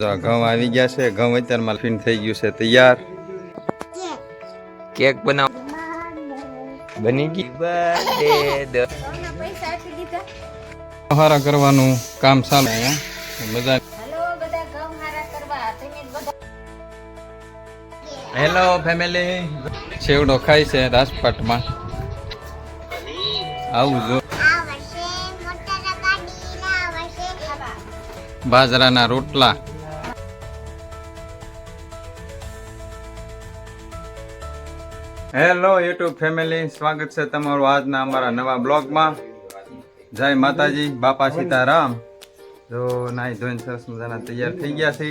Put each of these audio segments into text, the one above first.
તો ઘઉં આવી ગયા છે. ઘઉં અત્યારમાં ફીન થઈ ગયું છે તૈયાર. કેક બનાવ બની ગઈ. બર્થડે હારા કરવાનું કામ ચાલે અહીંયા બધા. હેલો ફેમિલી, છેવડો ખાય છે રાજપાટમાં. આવું જો બાજરાના રોટલા. હેલો યુટ્યુબ ફેમિલી, સ્વાગત છે તમારું આજના અમારા નવા બ્લોગમાં. જય માતાજી, બાપા સીતારામ. જો નાઈ ધોઈને સરસ મજાના તૈયાર થઈ ગયા છે.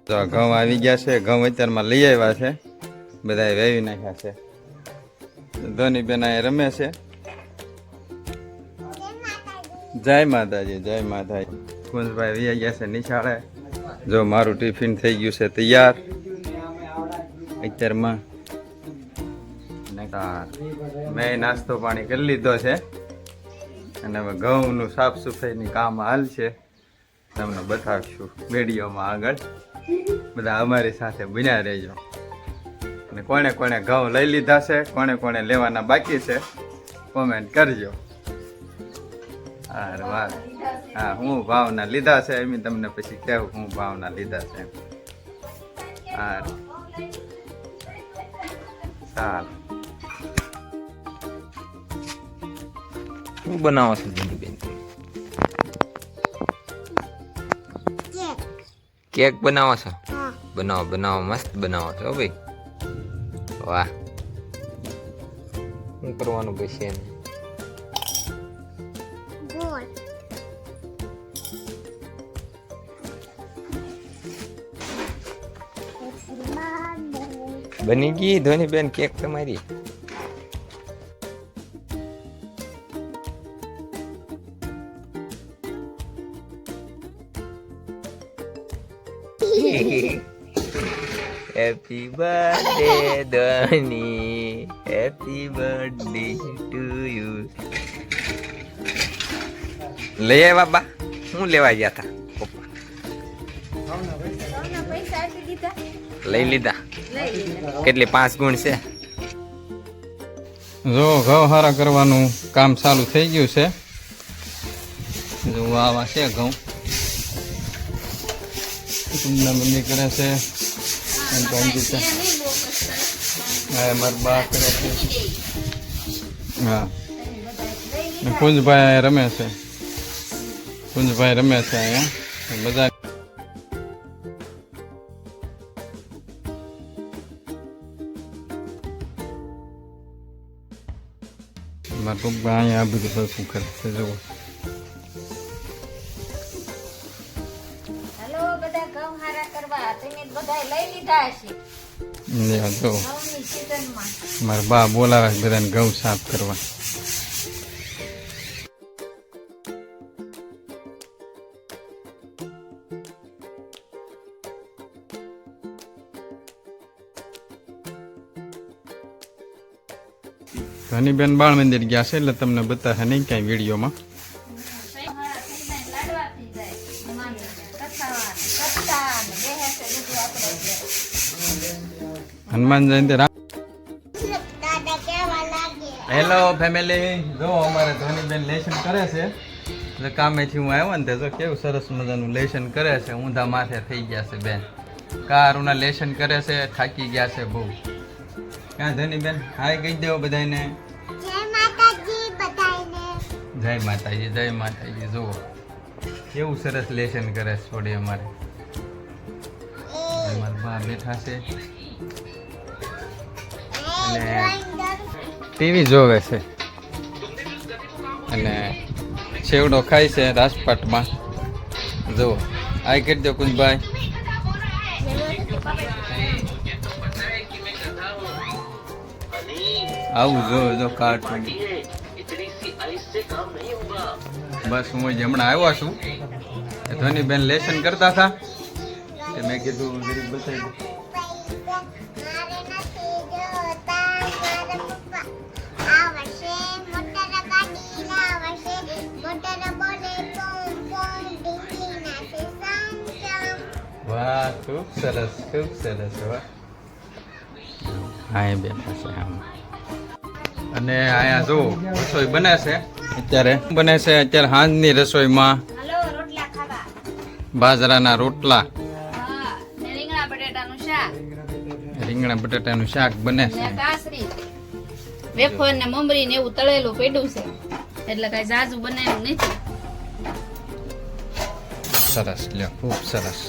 તો ઘઉં આવી ગયા છે. ઘઉં અત્યારમાં લઈ આવ્યા છે, બધા વેવી નાખ્યા છે. ધોની બેન અહીંયા રમે છે. જય માતાજી, જય માતાજી. કુંજભાઈ વી ગયા છે નિશાળે. જો મારું ટિફિન થઈ ગયું છે તૈયાર અત્યારમાં. મેં નાસ્તો પાણી કરી લીધો છે અને હવે ઘઉંનું સાફ સફાઈની કામ હાલ છે. તમને બતાવશું વિડીયોમાં આગળ. બધા અમારી સાથે બન્યા રહેજો. અને કોણે કોણે ઘઉં લઈ લીધા છે, કોણે કોણે લેવાના બાકી છે, કોમેન્ટ કરજો. હા વાહ, હા હું ભાવના લીધા છે એમ તમને પછી કહેવું હું ભાવના લીધા છે. હા ચાલ. શું બનાવો છો બેન? કેક બનાવો છો? બનાવો બનાવો, મસ્ત બનાવો છો ભાઈ. વાહ, શું કરવાનું પછી એને? બની ગઈ ધોની બેન કેક તમારી. Happy birthday Dhoni, happy birthday to you. લઈ આવ્યા બા? શું લેવા ગયા હતા પપ્પા? લઈ લીધા. કેટલી 5 ગુણ છે? જો ઘઉં હારા કરવાનું કામ ચાલુ થઈ ગયું છે. જો આવા છે ઘઉં. કુંડલા મંદી કરે છે. મારા બા કરે છે. હા, કુંજભાઈ રમે છે. કુંજભાઈ રમે છે અહીંયા બધા. મારા પપ્પા અહીંયા આ બધું સરખું કરે છે. જુઓ મારા બા બોલાવે બધાને ઘઉં સાફ કરવા. ધનીબેન બાળ મંદિર ગયા છે એટલે તમને બતાવે નહીં કાંઈ વિડીયોમાં. હનુમાન જયંતિ. હેલો ફેમિલી, જો અમારે ધોનીબેન લેસન કરે છે. કામેથી હું આવ્યો ને તો કેવું સરસ મજાનું લેસન કરે છે. ઊંધા માથે થઈ ગયા છે બેન. કારુના લેસન કરે છે, થાકી ગયા છે બહુ. ક્યાં ધોનીબેન? હાય કહી દેવો બધાને. જય માતાજી બધાને. જય માતાજી, જય માતાજી. જુઓ કેવું સરસ લેસન કરે છે છોડી અમારે. અમારા બા બેઠા છે અને ટીવી જોવે છે અને છેવડો ખાય છે રાજપાટમાં. જુઓ આ કરી દો કુંજભાઈ. આવું જો કાર્ટૂન. બસ હું હમણાં આવ્યો છું. ધોનીબેન લેસન કરતા હતા મેં કીધું જરીક બતાવી. વાહ ખૂબ સરસ હો. હા એ બેઠા છે આમ. અને અહીંયા જો રસોઈ બને છે અત્યારે સાંજની રસોઈમાં હાલો રોટલા ખાવા. બાજરાના રોટલા, હા, ને રીંગણા બટેટાનું શાક રીંગણા બટાટાનું શાક બને છે. ને કાસરી વેફર ને મમરી ને એવું તળેલું પડ્યું છે એટલે કઈ જાજુ બનાવ્યું નથી. સરસ લ્યો, ખૂબ સરસ.